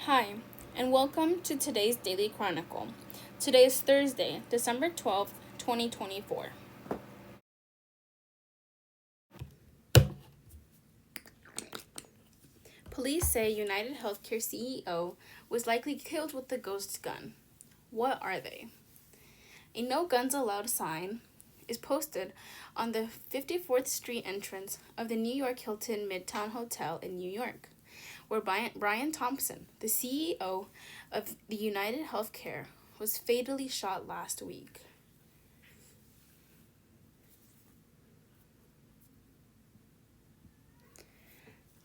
Hi, and welcome to today's Daily Chronicle. Today is Thursday, December 12th, 2024. Police say United Healthcare CEO was likely killed with a ghost gun. What are they? A No Guns Allowed sign is posted on the 54th Street entrance of the New York Hilton Midtown Hotel in New York, where Brian Thompson, the CEO of the United Healthcare, was fatally shot last week.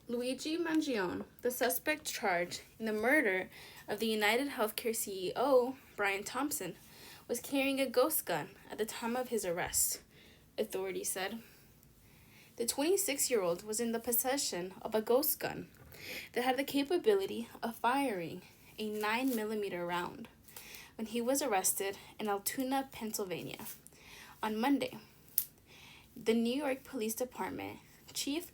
Luigi Mangione, the suspect charged in the murder of the United Healthcare CEO, Brian Thompson, was carrying a ghost gun at the time of his arrest, authorities said. The 26-year-old was in the possession of a ghost gun that had the capability of firing a 9mm round when he was arrested in Altoona, Pennsylvania, on Monday. The New York Police Department Chief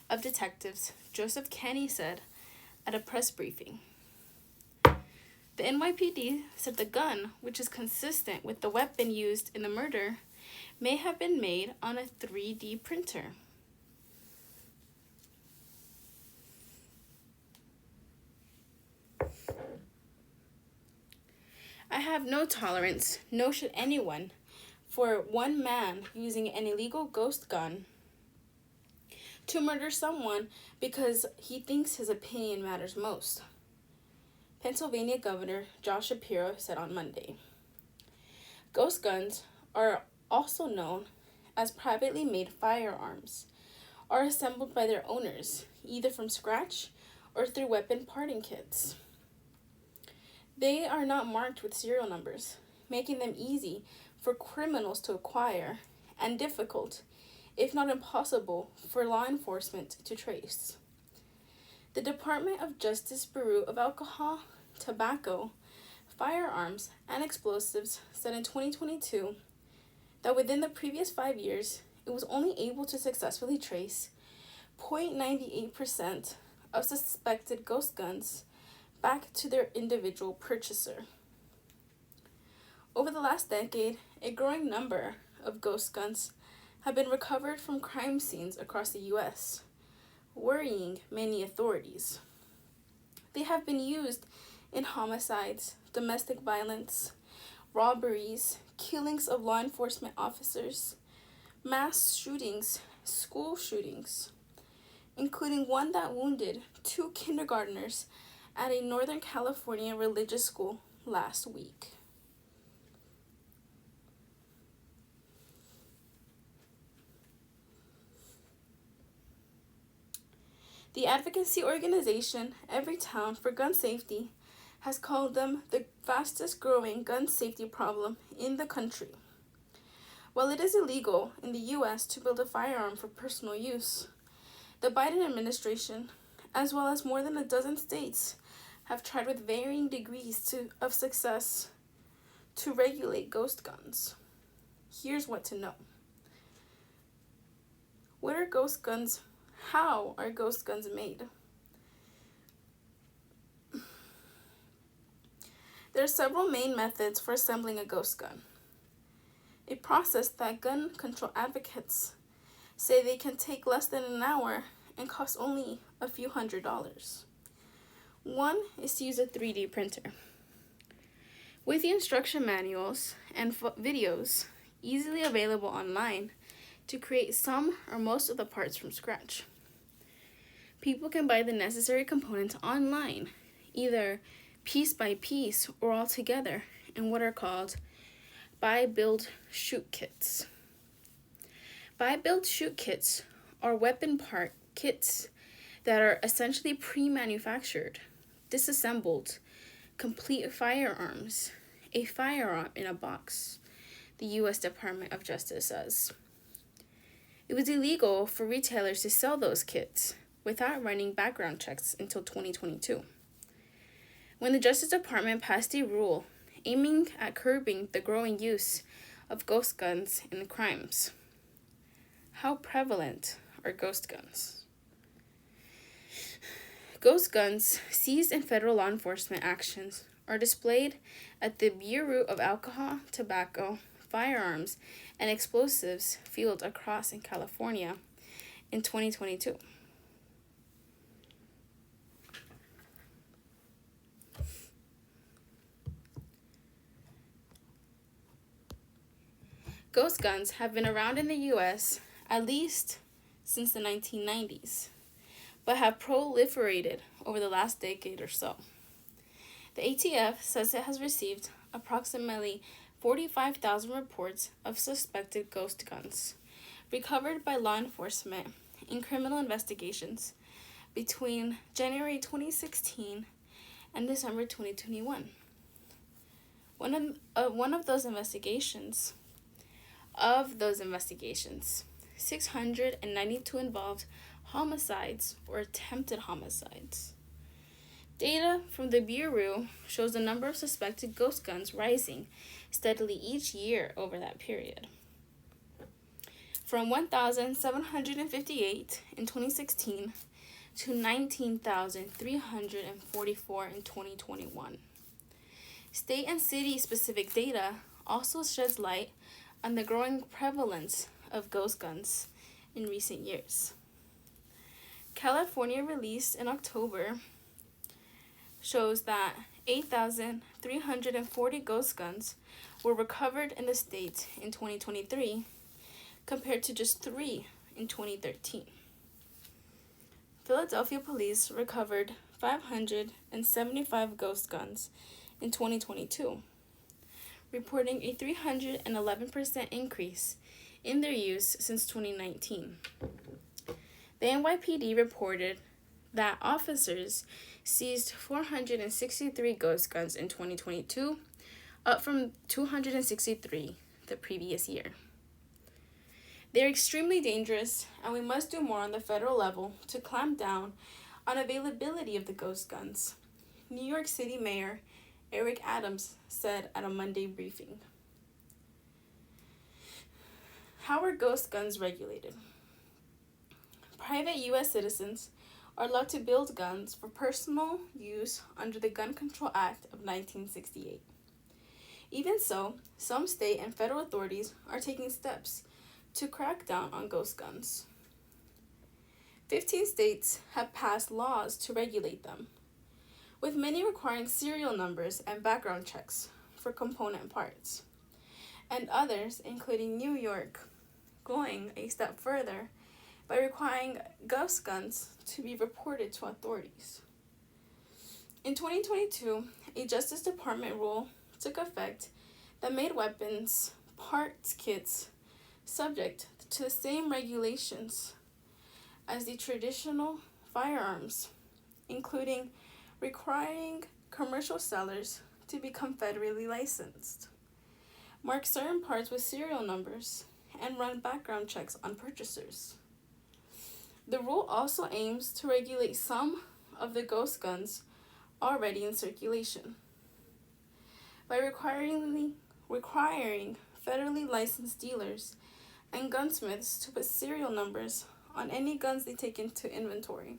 of Detectives Joseph Kenney said at a press briefing. The NYPD said the gun, which is consistent with the weapon used in the murder, may have been made on a 3D printer. I have no tolerance, nor should anyone, for one man using an illegal ghost gun to murder someone because he thinks his opinion matters most, Pennsylvania Governor Josh Shapiro said on Monday. Ghost guns are also known as privately made firearms, are assembled by their owners, either from scratch or through weapon parting kits. They are not marked with serial numbers, making them easy for criminals to acquire and difficult, if not impossible, for law enforcement to trace. The Department of Justice Bureau of Alcohol, Tobacco, Firearms, and Explosives said in 2022 that within the previous 5 years, it was only able to successfully trace 0.98% of suspected ghost guns back to their individual purchaser. Over the last decade, a growing number of ghost guns have been recovered from crime scenes across the U.S., worrying many authorities. They have been used in homicides, domestic violence, robberies, killings of law enforcement officers, mass shootings, school shootings, including one that wounded 2 kindergartners at a Northern California religious school last week. The advocacy organization Everytown for Gun Safety has called them the fastest growing gun safety problem in the country. While it is illegal in the U.S. to build a firearm for personal use, the Biden administration, as well as more than a dozen states, have tried with varying degrees of success to regulate ghost guns. Here's what to know. What are ghost guns? How are ghost guns made? There are several main methods for assembling a ghost gun, a process that gun control advocates say they can take less than an hour and cost only a few $100s. One is to use a 3D printer. With the instruction manuals and videos easily available online to create some or most of the parts from scratch. People can buy the necessary components online, either piece by piece or all together in what are called buy, build, shoot kits. Buy, build, shoot kits are weapon part kits that are essentially pre-manufactured, disassembled, complete firearms, a firearm in a box, the U.S. Department of Justice says. It was illegal for retailers to sell those kits without running background checks until 2022, when the Justice Department passed a rule aiming at curbing the growing use of ghost guns in crimes. How prevalent are ghost guns? Ghost guns seized in federal law enforcement actions are displayed at the Bureau of Alcohol, Tobacco, Firearms, and Explosives field across in California in 2022. Ghost guns have been around in the U.S. at least since the 1990s, but have proliferated over the last decade or so. The ATF says it has received approximately 45,000 reports of suspected ghost guns recovered by law enforcement in criminal investigations between January 2016 and December 2021. One of those investigations, 692 involved homicides or attempted homicides. Data from the Bureau shows the number of suspected ghost guns rising steadily each year over that period. From 1,758 in 2016 to 19,344 in 2021. State and city-specific data also sheds light on the growing prevalence of ghost guns in recent years. California released in October shows that 8,340 ghost guns were recovered in the state in 2023 compared to just 3 in 2013. Philadelphia police recovered 575 ghost guns in 2022, reporting a 311% increase in their use since 2019. The NYPD reported that officers seized 463 ghost guns in 2022, up from 263 the previous year. They are extremely dangerous, and we must do more on the federal level to clamp down on availability of the ghost guns, New York City Mayor Eric Adams said at a Monday briefing. How are ghost guns regulated? Private U.S. citizens are allowed to build guns for personal use under the Gun Control Act of 1968. Even so, some state and federal authorities are taking steps to crack down on ghost guns. 15 states have passed laws to regulate them, with many requiring serial numbers and background checks for component parts, and others, including New York, going a step further by requiring ghost guns to be reported to authorities. In 2022, a Justice Department rule took effect that made weapons parts kits subject to the same regulations as the traditional firearms, including requiring commercial sellers to become federally licensed, mark certain parts with serial numbers, and run background checks on purchasers. The rule also aims to regulate some of the ghost guns already in circulation by requiring federally licensed dealers and gunsmiths to put serial numbers on any guns they take into inventory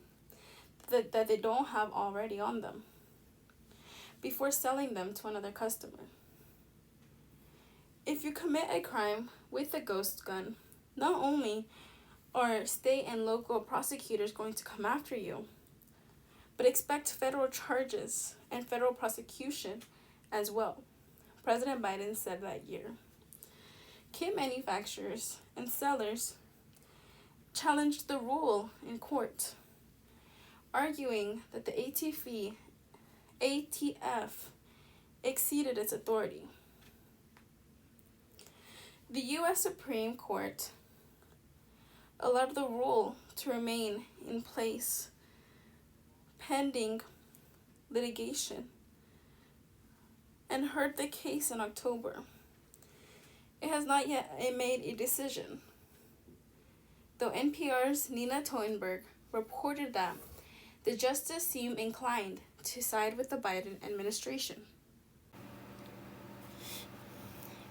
that they don't have already on them before selling them to another customer. If you commit a crime with a ghost gun, not only are state and local prosecutors going to come after you, but expect federal charges and federal prosecution as well, President Biden said that year. Kit manufacturers and sellers challenged the rule in court, arguing that the ATF exceeded its authority. The U.S. Supreme Court allowed the rule to remain in place pending litigation and heard the case in October. It has not yet made a decision, though NPR's Nina Totenberg reported that the justice seemed inclined to side with the Biden administration.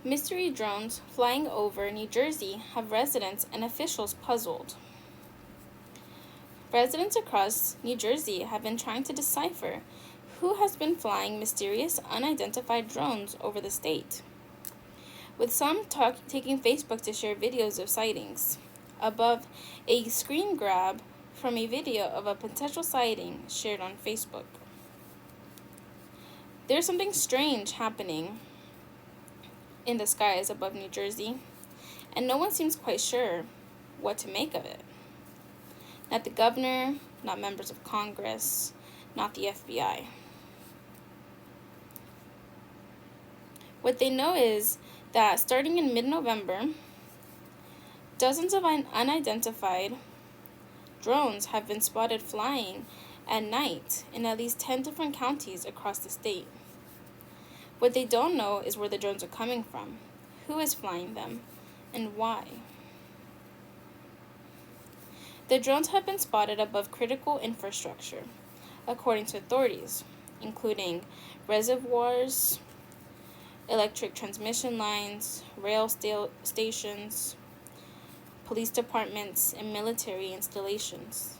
Mystery drones flying over New Jersey have residents and officials puzzled. Residents across New Jersey have been trying to decipher who has been flying mysterious unidentified drones over the state, with some taking Facebook to share videos of sightings. Above, a screen grab from a video of a potential sighting shared on Facebook. There's something strange happening in the skies above New Jersey, and no one seems quite sure what to make of it. Not the governor, not members of Congress, not the FBI. What they know is that starting in mid-November, dozens of unidentified drones have been spotted flying at night in at least 10 different counties across the state. What they don't know is where the drones are coming from, who is flying them, and why. The drones have been spotted above critical infrastructure, according to authorities, including reservoirs, electric transmission lines, rail stations, police departments, and military installations.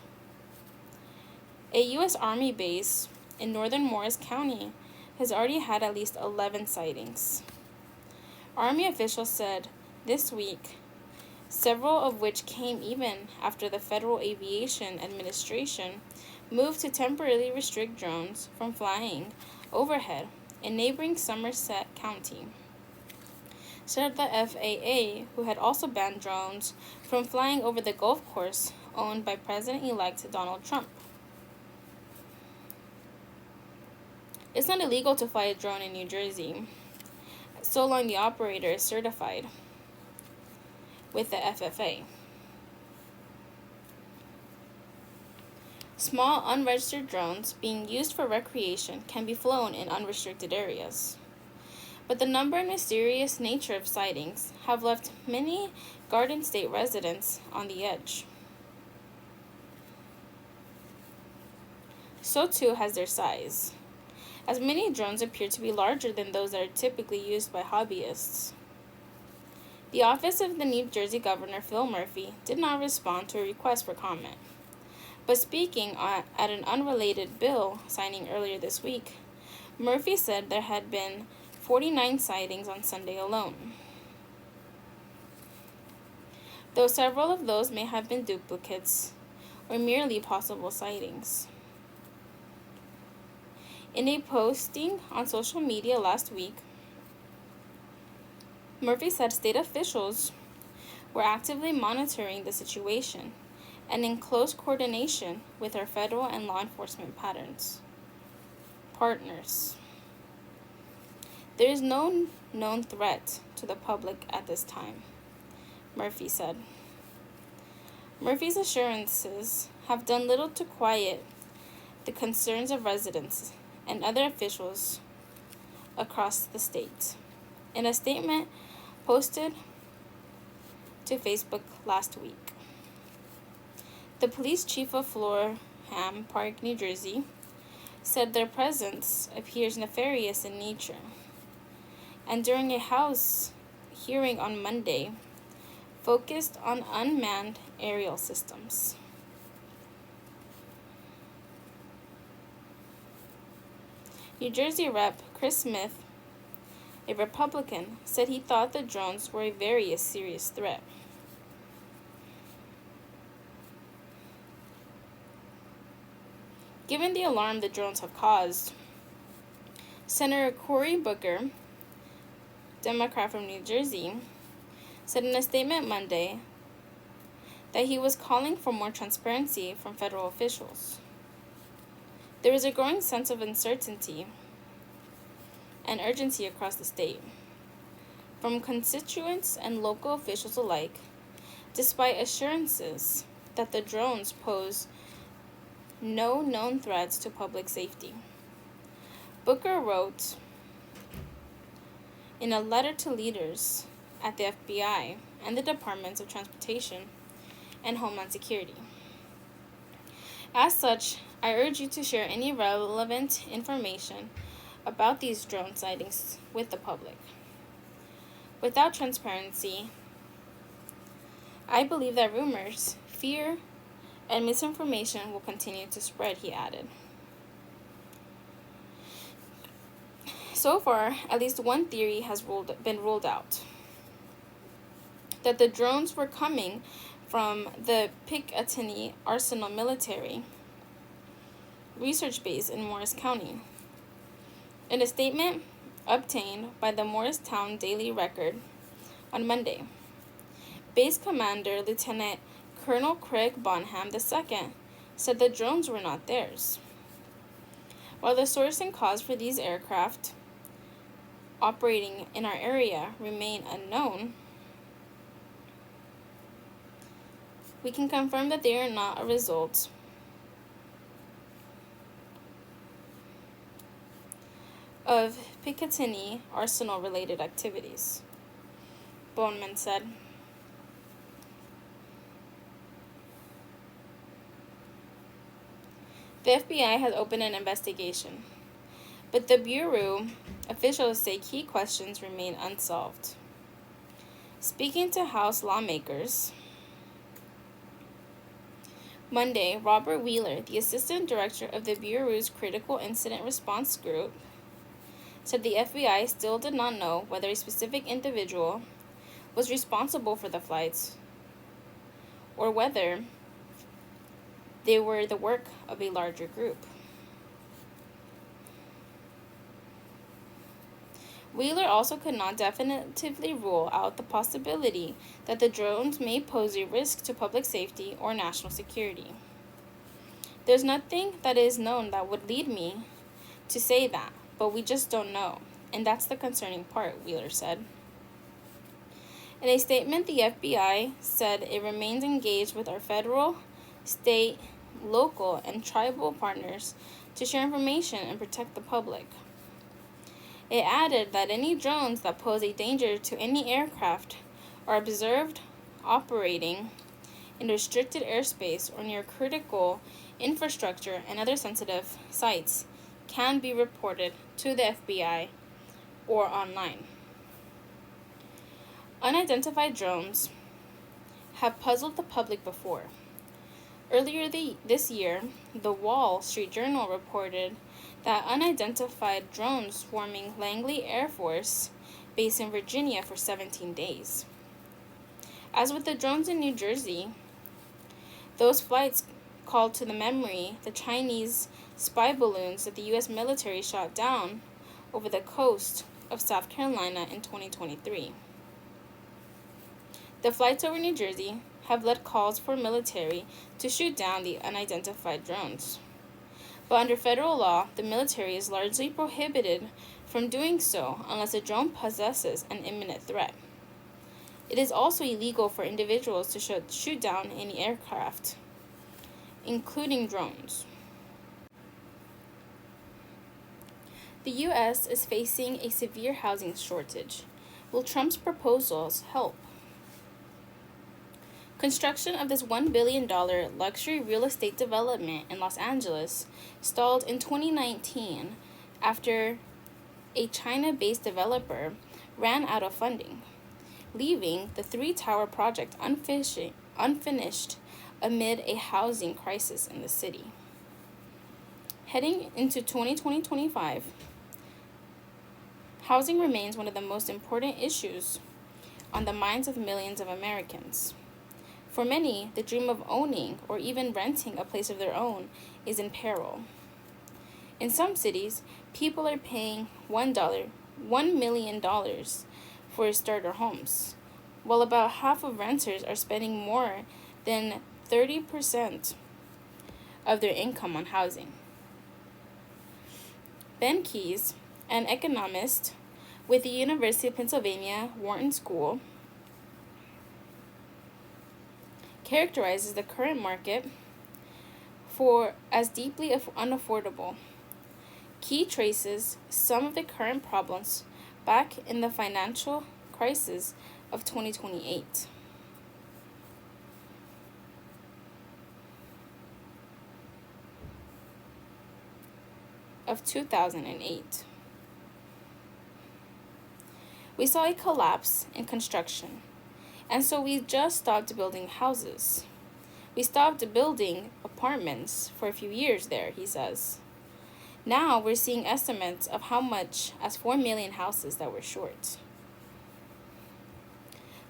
A U.S. Army base in northern Morris County has already had at least 11 sightings. Army officials said this week, several of which came even after the Federal Aviation Administration moved to temporarily restrict drones from flying overhead in neighboring Somerset County. Said the FAA, who had also banned drones from flying over the golf course owned by President-elect Donald Trump. It's not illegal to fly a drone in New Jersey, so long the operator is certified with the FFA. Small unregistered drones being used for recreation can be flown in unrestricted areas. But the number and mysterious nature of sightings have left many Garden State residents on the edge. So too has their size, as many drones appear to be larger than those that are typically used by hobbyists. The office of the New Jersey Governor Phil Murphy did not respond to a request for comment. But speaking at an unrelated bill signing earlier this week, Murphy said there had been 49 sightings on Sunday alone, though several of those may have been duplicates or merely possible sightings. In a posting on social media last week, Murphy said state officials were actively monitoring the situation and in close coordination with our federal and law enforcement partners. There is no known threat to the public at this time, Murphy said. Murphy's assurances have done little to quiet the concerns of residents and other officials across the state. In a statement posted to Facebook last week, the police chief of Florham Park, New Jersey, said their presence appears nefarious in nature. And during a House hearing on Monday, focused on unmanned aerial systems. New Jersey Rep. Chris Smith, a Republican, said he thought the drones were a very serious threat. Given the alarm the drones have caused, Senator Cory Booker, Democrat from New Jersey, said in a statement Monday that he was calling for more transparency from federal officials. There is a growing sense of uncertainty and urgency across the state, from constituents and local officials alike, despite assurances that the drones pose no known threats to public safety. Booker wrote in a letter to leaders at the FBI and the Departments of Transportation and Homeland Security. As such, I urge you to share any relevant information about these drone sightings with the public. Without transparency, I believe that rumors, fear, and misinformation will continue to spread, he added. So far, at least one theory has been ruled out, that the drones were coming from the Picatinny Arsenal military research base in Morris County. In a statement obtained by the Morristown Daily Record on Monday, Base Commander Lieutenant Colonel Craig Bonham II said the drones were not theirs. While the source and cause for these aircraft operating in our area remain unknown, we can confirm that they are not a result of Picatinny Arsenal-related activities, Bowman said. The FBI has opened an investigation, but the Bureau officials say key questions remain unsolved. Speaking to House lawmakers Monday, Robert Wheeler, the assistant director of the Bureau's Critical Incident Response Group, said the FBI still did not know whether a specific individual was responsible for the flights or whether they were the work of a larger group. Wheeler also could not definitively rule out the possibility that the drones may pose a risk to public safety or national security. There's nothing that is known that would lead me to say that, but we just don't know, and that's the concerning part, Wheeler said. In a statement, the FBI said it remains engaged with our federal, state, local, and tribal partners to share information and protect the public. It added that any drones that pose a danger to any aircraft are observed operating in restricted airspace or near critical infrastructure and other sensitive sites can be reported to the FBI or online. Unidentified drones have puzzled the public before. Earlier this year, the Wall Street Journal reported that unidentified drones swarming Langley Air Force Base in Virginia for 17 days. As with the drones in New Jersey, those flights called to the memory the Chinese spy balloons that the U.S. military shot down over the coast of South Carolina in 2023. The flights over New Jersey have led calls for military to shoot down the unidentified drones. But under federal law, the military is largely prohibited from doing so unless a drone possesses an imminent threat. It is also illegal for individuals to shoot down any aircraft, including drones. The U.S. is facing a severe housing shortage. Will Trump's proposals help? Construction of this $1 billion luxury real estate development in Los Angeles stalled in 2019 after a China-based developer ran out of funding, leaving the three-tower project unfinished amid a housing crisis in the city. Heading into 2025, housing remains one of the most important issues on the minds of millions of Americans. For many, the dream of owning or even renting a place of their own is in peril. In some cities, people are paying $1 million for starter homes, while about half of renters are spending more than 30% of their income on housing. Ben Keyes, an economist with the University of Pennsylvania Wharton School, characterizes the current market as deeply unaffordable. Key traces some of the current problems back in the financial crisis of 2008. Of 2008. We saw a collapse in construction, and so we just stopped building houses. We stopped building apartments for a few years there, he says. Now we're seeing estimates of how much as 4 million houses that we're short.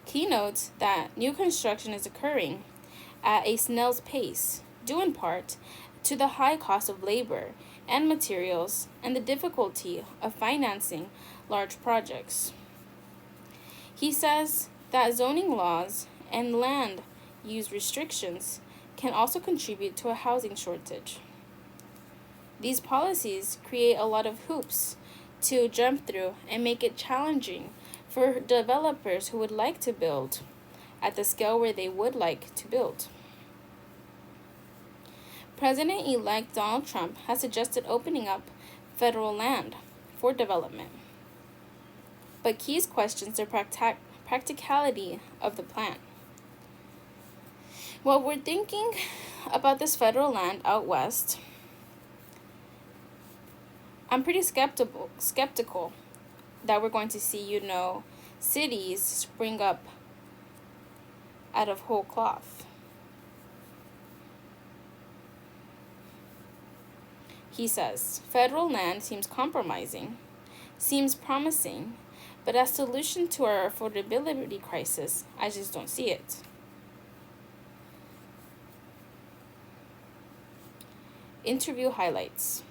He notes that new construction is occurring at a snail's pace, due in part to the high cost of labor and materials and the difficulty of financing large projects. He says that zoning laws and land use restrictions can also contribute to a housing shortage. These policies create a lot of hoops to jump through and make it challenging for developers who would like to build at the scale where they would like to build. President-elect Donald Trump has suggested opening up federal land for development, but Keyes questions the practicality of the plan. Well, we're thinking about this federal land out west. I'm pretty skeptical that we're going to see, cities spring up out of whole cloth. He says, federal land seems compromising, seems promising, but as solution to our affordability crisis, I just don't see it. Interview highlights.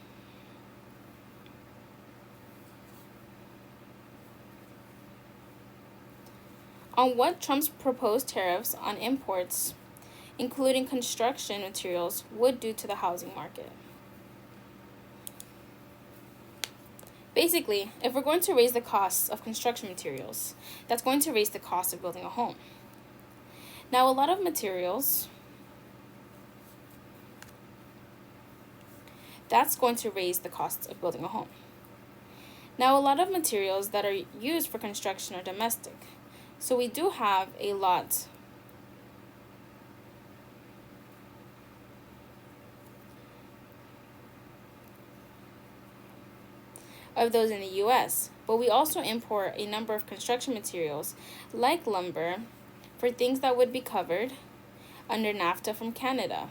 On what Trump's proposed tariffs on imports, including construction materials, would do to the housing market. Basically, if we're going to raise the costs of construction materials, that's going to raise the cost of building a home. Now, a lot of materials, that's going to raise the costs of building a home. Now, a lot of materials that are used for construction are domestic. So we do have a lot of those in the U.S., but we also import a number of construction materials like lumber for things that would be covered under NAFTA from Canada.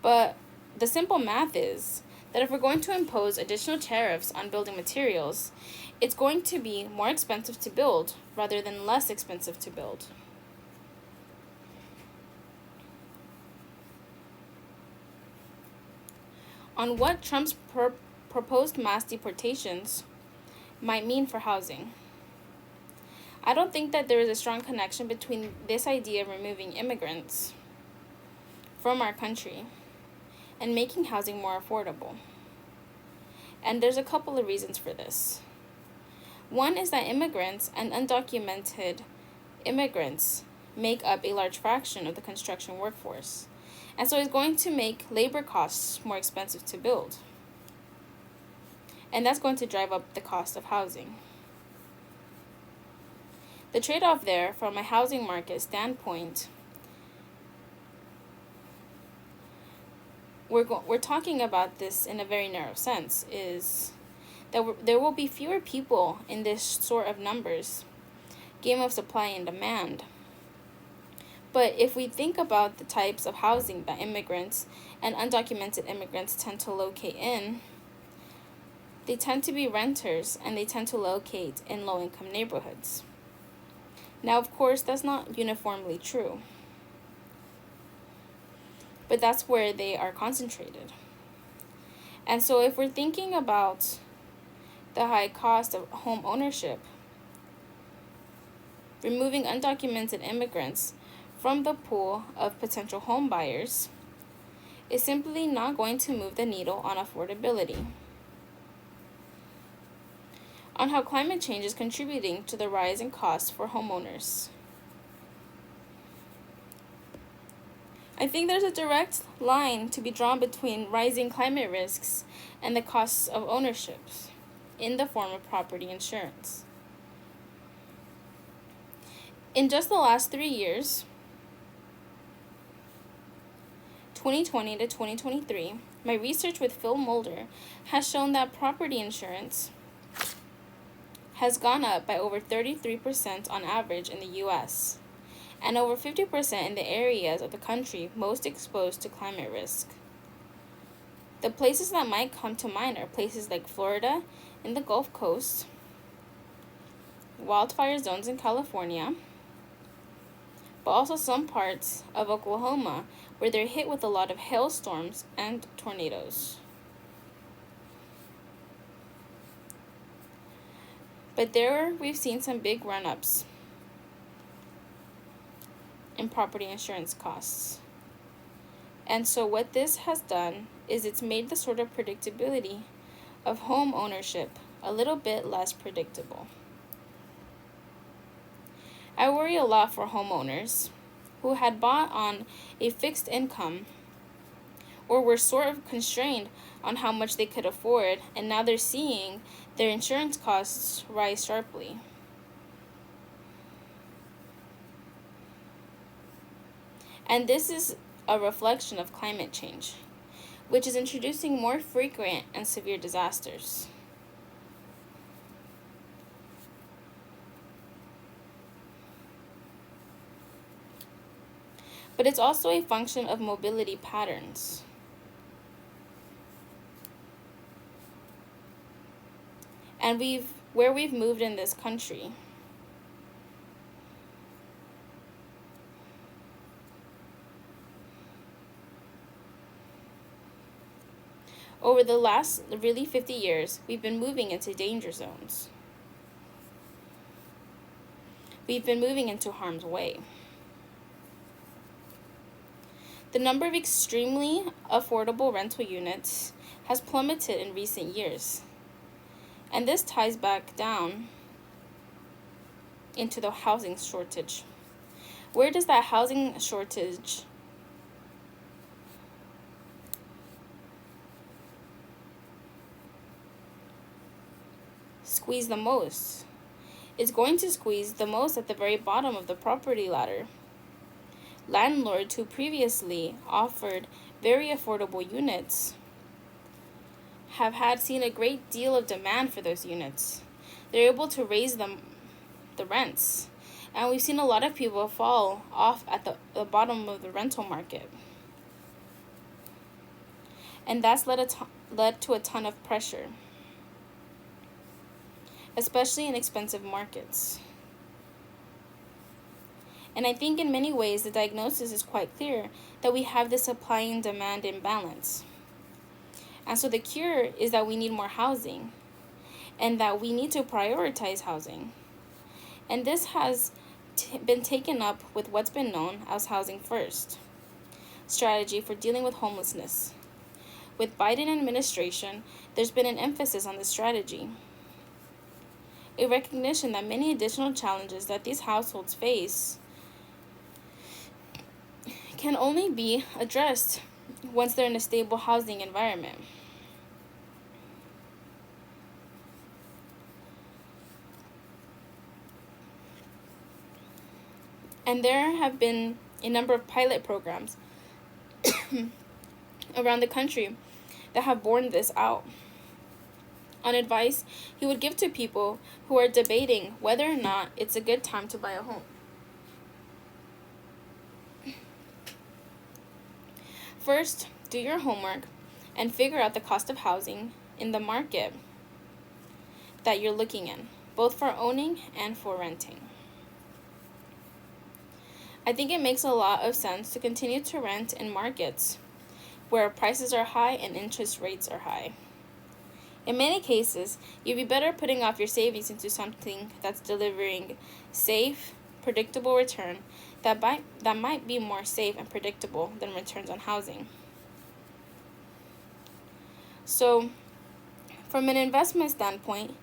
But the simple math is that if we're going to impose additional tariffs on building materials, it's going to be more expensive to build rather than less expensive to build. On what Trump's proposed mass deportations might mean for housing. I don't think that there is a strong connection between this idea of removing immigrants from our country and making housing more affordable. And there's a couple of reasons for this. One is that immigrants and undocumented immigrants make up a large fraction of the construction workforce. And so it's going to make labor costs more expensive to build. And that's going to drive up the cost of housing. The trade-off there, from a housing market standpoint, we're talking about this in a very narrow sense, is that there will be fewer people in this sort of numbers, game of supply and demand. But if we think about the types of housing that immigrants and undocumented immigrants tend to locate in, they tend to be renters and they tend to locate in low-income neighborhoods. Now, of course, that's not uniformly true, but that's where they are concentrated. And so if we're thinking about the high cost of home ownership, removing undocumented immigrants from the pool of potential home buyers is simply not going to move the needle on affordability, on how climate change is contributing to the rise in costs for homeowners. I think there's a direct line to be drawn between rising climate risks and the costs of ownership in the form of property insurance. In just the last 3 years, 2020 to 2023, my research with Phil Mulder has shown that property insurance has gone up by over 33% on average in the U.S., and over 50% in the areas of the country most exposed to climate risk. The places that might come to mind are places like Florida and the Gulf Coast, wildfire zones in California, but also some parts of Oklahoma where they're hit with a lot of hailstorms and tornadoes. But there we've seen some big run-ups in property insurance costs. And so what this has done is it's made the sort of predictability of home ownership a little bit less predictable. I worry a lot for homeowners who had bought on a fixed income or were sort of constrained on how much they could afford, and now they're seeing their insurance costs rise sharply. And this is a reflection of climate change, which is introducing more frequent and severe disasters. But it's also a function of mobility patterns. And where we've moved in this country. Over the last 50 years, we've been moving into danger zones. We've been moving into harm's way. The number of extremely affordable rental units has plummeted in recent years. And this ties back down into the housing shortage. Where does that housing shortage squeeze the most? It's going to squeeze the most at the very bottom of the property ladder. Landlords who previously offered very affordable units have seen a great deal of demand for those units. They're able to raise the rents. And we've seen a lot of people fall off at the bottom of the rental market. And that's led to a ton of pressure, especially in expensive markets. And I think in many ways the diagnosis is quite clear that we have this supply and demand imbalance. And so the cure is that we need more housing and that we need to prioritize housing. And this has been taken up with what's been known as housing first strategy for dealing with homelessness. With Biden administration, there's been an emphasis on this strategy. A recognition that many additional challenges that these households face can only be addressed once they're in a stable housing environment. And there have been a number of pilot programs around the country that have borne this out. On advice he would give to people who are debating whether or not it's a good time to buy a home. First, do your homework and figure out the cost of housing in the market that you're looking in, both for owning and for renting. I think it makes a lot of sense to continue to rent in markets where prices are high and interest rates are high. In many cases, you'd be better putting off your savings into something that's delivering safe, predictable return that might be more safe and predictable than returns on housing. So, from an investment standpoint,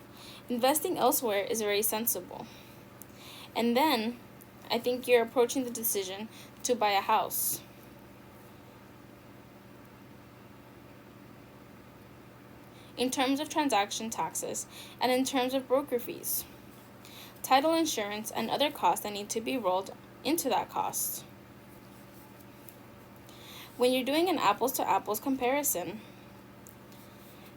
investing elsewhere is very sensible. And then, I think you're approaching the decision to buy a house. In terms of transaction taxes and in terms of broker fees, title insurance, and other costs that need to be rolled into that cost. When you're doing an apples to apples comparison,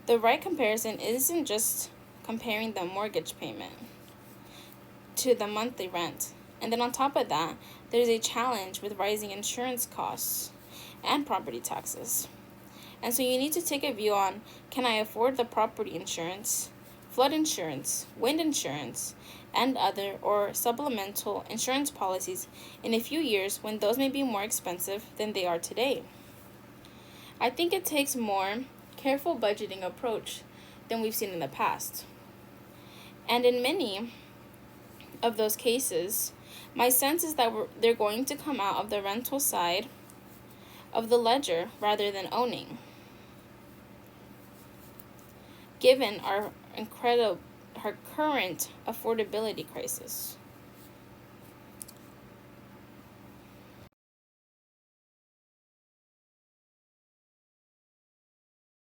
the right comparison isn't just comparing the mortgage payment to the monthly rent, And then on top of that, there's a challenge with rising insurance costs and property taxes. And so you need to take a view on, can I afford the property insurance, flood insurance, wind insurance, and other or supplemental insurance policies in a few years when those may be more expensive than they are today? I think it takes more careful budgeting approach than we've seen in the past. And in many of those cases, my sense is that they're going to come out of the rental side of the ledger rather than owning. Given our current affordability crisis.